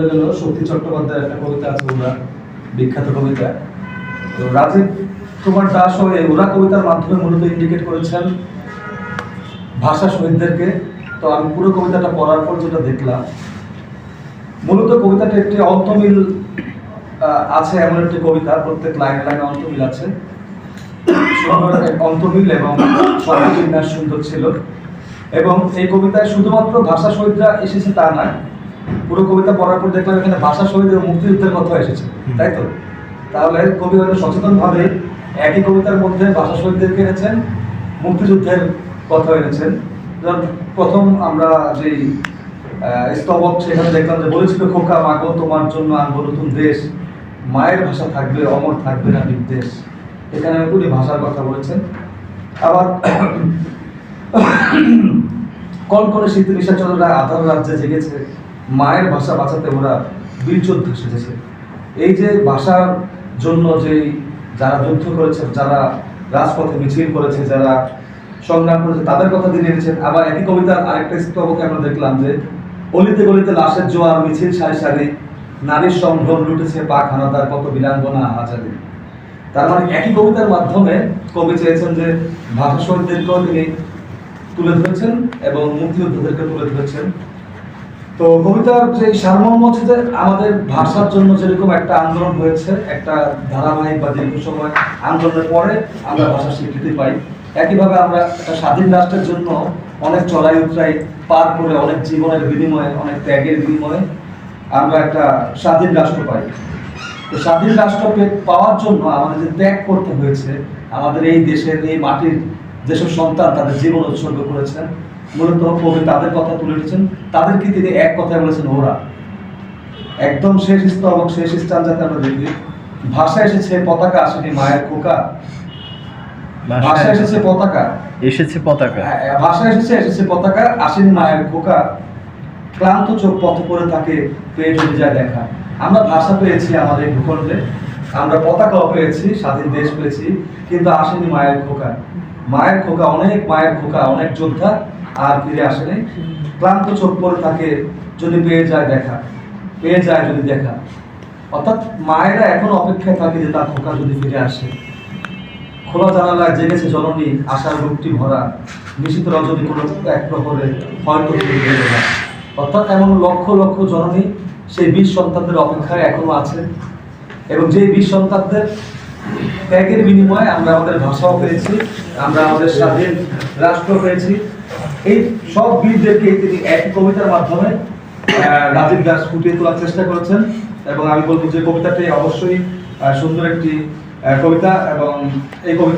গেল শক্তি চট্টোপাধ্যায়ের একটা কবিতা আছে, ওরা বিখ্যাত কবিতা। তো রাজীব কুমার দাস ওরা কবিতার মাধ্যমে মূলত ইন্ডিকেট করেছেন ভাষা শহীদদেরকে। তো আমি পুরো কবিতাটা পড়ার পর যেটা দেখলাম, মূলত কবিতাটা একটি অন্তমিল আছে, এমন একটি কবিতা, প্রত্যেক লাইনে লাইনে অন্তমিল আছে, সুন্দর অন্তমিল এবং শব্দবিন্যাস সুন্দর ছিল। এবং এই কবিতায় শুধুমাত্র ভাষা শহীদরা এসেছে তা নয়, পুরো কবিতা পড়ার পর দেখলাম এখানে ভাষা শহীদ এবং মুক্তিযুদ্ধের কথা এসেছে, তাই তো? তাহলে কবি হয়তো সচেতনভাবে একই কবিতার মধ্যে ভাষা শহীদদেরকে এনেছেন, মুক্তিযুদ্ধের কথা এনেছেন। প্রথম আমরা যেই স্তবক সেখানে দেখলাম যে বলেছিল, খোকা মাগো তোমার জন্য আনবো নতুন দেশ, মায়ের ভাষা থাকবে অমর থাকবে না বিদ্বেষ। এখানে উনি ভাষার কথা বলেছেন। আবার কনকনে শীত নিশাচররা আধার রাজ্যে জেগেছে, মায়ের ভাষা বাঁচাতে ওরা বীরযোদ্ধা সেজেছে। এই যে ভাষার জন্য যে যারা যুদ্ধ করেছে, যারা রাজপথে মিছিল করেছে, যারা সংগ্রাম করেছে, তাদের কথা দিয়ে এনেছেন। আবার একই কবিতার আরেকটা স্তবকে আমরা দেখলাম যে অলিতে গলিতে লাশের জোয়ার মিছিল সারি সারি, নারীর সম্ভ্রম লুটেছে পাক হানাদার কত বীরাঙ্গনা হাজারে। তার মানে একই কবিতার মাধ্যমে কবি চেয়েছেন যে ভাষা শহীদদেরকেও তিনি তুলে ধরেছেন এবং মুক্তিযোদ্ধাদেরকে তুলে ধরেছেন। তো কবিতার যে সারমর্ম হচ্ছে যে আমাদের ভাষার জন্য যেরকম একটা আন্দোলন হয়েছে, একটা ধারাবাহিক বা দীর্ঘ সময় আন্দোলনের পরে আমরা ভাষার স্বীকৃতি পাই, একইভাবে আমরা একটা স্বাধীন রাষ্ট্রের জন্য অনেক চড়াই উতরাই পার করে, অনেক জীবনের বিনিময়ে, অনেক ত্যাগের বিনিময়ে আমরা একটা স্বাধীন রাষ্ট্র পাই। তো স্বাধীন রাষ্ট্র পাওয়ার জন্য আমাদের যে ত্যাগ করতে হয়েছে, আমাদের এই দেশের এই মাটির যেসব সন্তান তাদের জীবন উৎসর্গ করেছেন, মূলত কবি তাদের কথা তুলে এনেছেন। তাদেরকে তিনি এক কথায় বলেছেন ওরা। একদম শেষ স্তবক, শেষ স্টানজাতে আমরা দেখি, ভাষা এসেছে পতাকা আসেনি মায়ের খোকা, ভাষা এসেছে পতাকা, এসেছে পতাকা, ভাষা এসেছে পতাকা আসেনি মায়ের খোকা, ক্লান্ত চোখ পথ করে থাকে পেয়ে যদি যায় দেখা। আমরা ভাষা পেয়েছি আমাদের ভূখণ্ডে, আমরা পতাকাও পেয়েছি, স্বাধীন দেশ পেয়েছি, কিন্তু আসেনি মায়ের খোকা। মায়ের খোকা, অনেক মায়ের খোকা, অনেক যোদ্ধা আর ফিরে আসেনি। ক্লান্ত চোখ পড়ে থাকে যদি পেয়ে যায় দেখা, পেয়ে যায় যদি দেখা। অর্থাৎ মায়েরা এখন অপেক্ষায় থাকে যে তার খোকা যদি ফিরে আসে। খোলা জানালায় জেগেছে জননী আশার বুকটি ভরা, নিশিত রজনী কোনো এক প্রহরে হয়তো ফিরে এলো না। অর্থাৎ এমন লক্ষ লক্ষ জননী সেই বীর সন্তানদের অপেক্ষায় এখনো আছে, এবং যে বীর সন্তানদের ত্যাগের বিনিময়ে আমরা আমাদের ভাষাও পেয়েছি, আমরা আমাদের স্বাধীন রাষ্ট্র পেয়েছি। এই সব বীরদেরকে তিনি একই কবিতার মাধ্যমে রাজীব দাস ফুটিয়ে তোলার চেষ্টা করেছেন। এবং আমি বলবো যে কবিতাটি অবশ্যই সুন্দর একটি কবিতা, এবং এই কবিতা